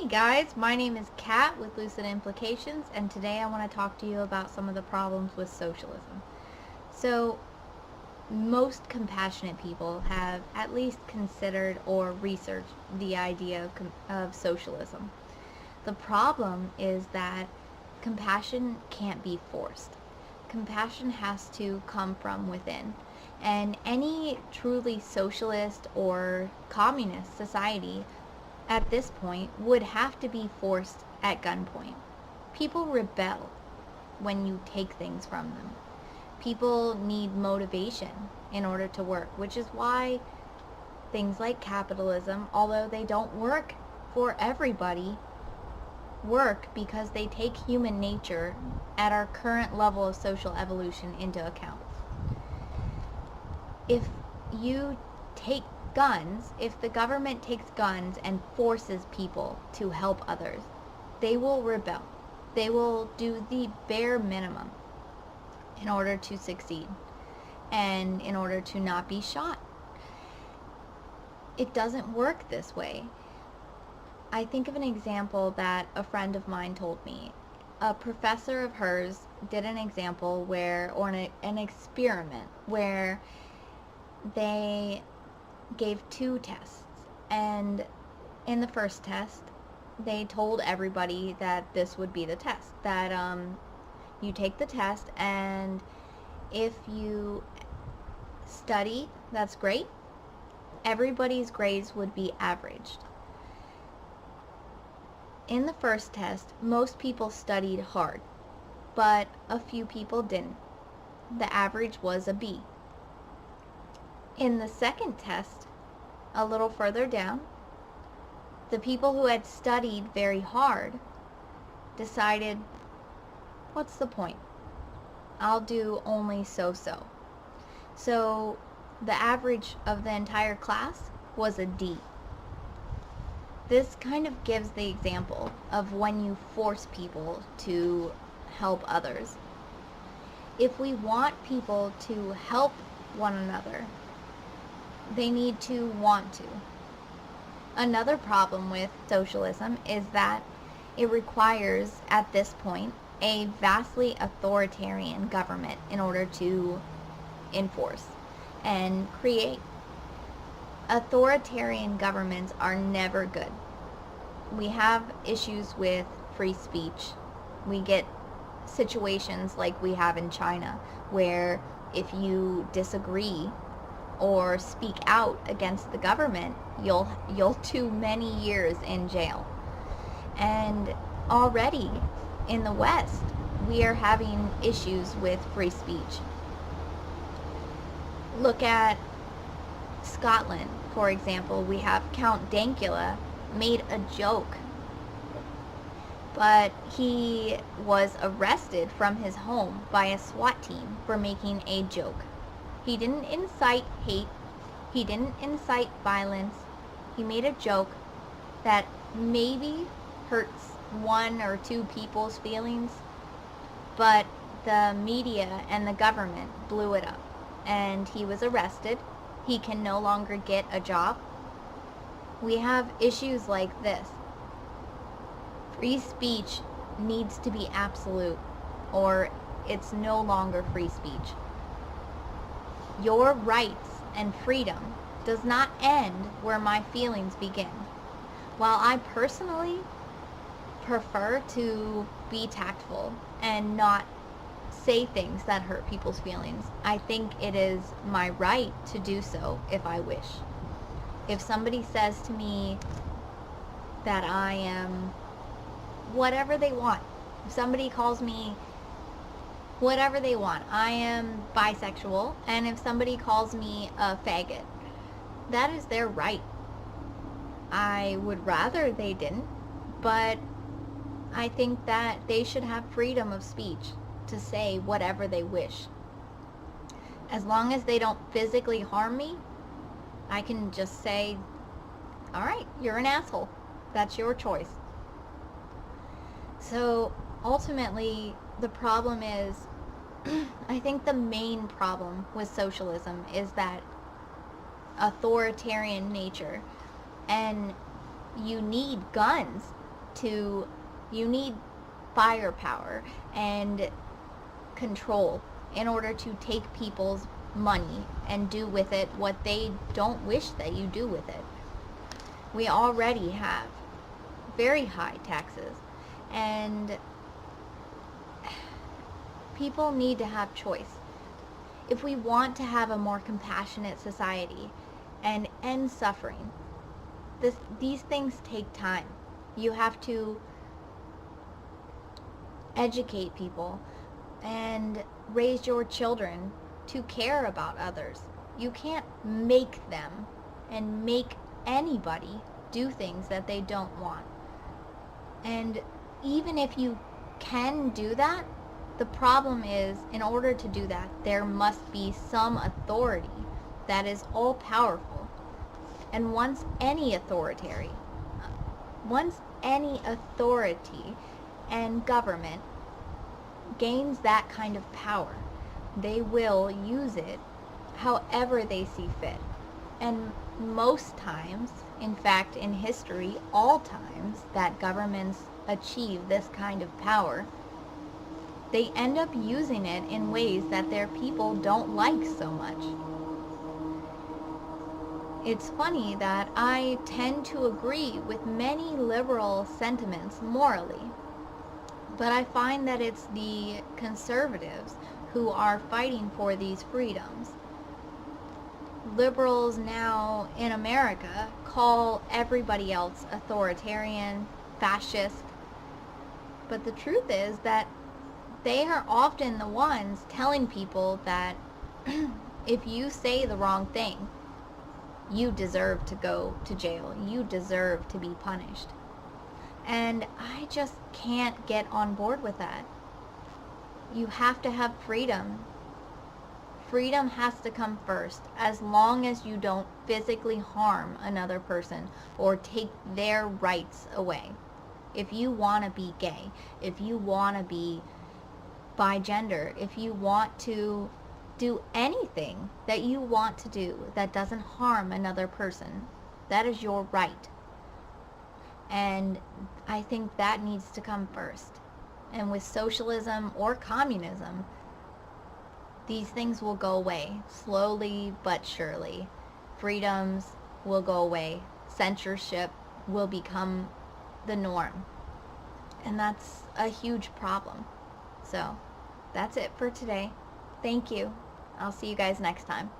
Hey guys, my name is Kat with Lucid Implications, and today I want to talk to you about some of the problems with socialism. So, most compassionate people have at least considered or researched the idea of socialism. The problem is that compassion can't be forced. Compassion has to come from within. And any truly socialist or communist society at this point would have to be forced at gunpoint. People rebel when you take things from them. People need motivation in order to work, which is why things like capitalism, although they don't work for everybody, work because they take human nature at our current level of social evolution into account. If you take guns, if the government takes guns and forces people to help others, they will rebel. They will do the bare minimum in order to succeed and in order to not be shot. It doesn't work this way. I think of an example that a friend of mine told me. A professor of hers did an example where, or an experiment where they gave two tests, and in the first test they told everybody that this would be the test, that you take the test, and if you study, that's great. Everybody's grades would be averaged. In the first test, most people studied hard, but a few people didn't. The average was a B. In the second test, a little further down, the people who had studied very hard decided, what's the point? I'll do only so-so. So the average of the entire class was a D. This kind of gives the example of when you force people to help others. If we want people to help one another, they need to want to. Another problem with socialism is that it requires, at this point, a vastly authoritarian government in order to enforce and create. Authoritarian governments are never good. We have issues with free speech. We get situations like we have in China, where if you disagree or speak out against the government, you'll do many years in jail. And already in the West, we are having issues with free speech. Look at Scotland, for example. We have Count Dankula made a joke, but he was arrested from his home by a SWAT team for making a joke. He didn't incite hate. He didn't incite violence. He made a joke that maybe hurts one or two people's feelings, but the media and the government blew it up, and he was arrested. He can no longer get a job. We have issues like this. Free speech needs to be absolute, or it's no longer free speech. Your rights and freedom does not end where my feelings begin. While I personally prefer to be tactful and not say things that hurt people's feelings, I think it is my right to do so if I wish. If somebody says to me that I am whatever they want, if somebody calls me whatever they want, I am bisexual, and if somebody calls me a faggot, that is their right. I would rather they didn't, but I think that they should have freedom of speech to say whatever they wish. As long as they don't physically harm me, I can just say, all right, you're an asshole. That's your choice. So ultimately, the problem is, I think the main problem with socialism is that authoritarian nature, and you need guns you need firepower and control in order to take people's money and do with it what they don't wish that you do with it. We already have very high taxes, and people need to have choice. If we want to have a more compassionate society and end suffering, these things take time. You have to educate people and raise your children to care about others. You can't make them and make anybody do things that they don't want. And even if you can do that, the problem is, in order to do that, there must be some authority that is all powerful. And once any authority and government gains that kind of power, they will use it however they see fit. And most times, in fact, in history, all times that governments achieve this kind of power, they end up using it in ways that their people don't like so much. It's funny that I tend to agree with many liberal sentiments morally, but I find that it's the conservatives who are fighting for these freedoms. Liberals now in America call everybody else authoritarian, fascist, but the truth is that they are often the ones telling people that if you say the wrong thing, you deserve to go to jail. You deserve to be punished. And I just can't get on board with that. You have to have freedom. Freedom has to come first, as long as you don't physically harm another person or take their rights away. If you want to be gay, if you want to be bigender, if you want to do anything that you want to do that doesn't harm another person, that is your right. And I think that needs to come first. And with socialism or communism, these things will go away, slowly but surely. Freedoms will go away. Censorship will become the norm. And that's a huge problem. So, that's it for today. Thank you. I'll see you guys next time.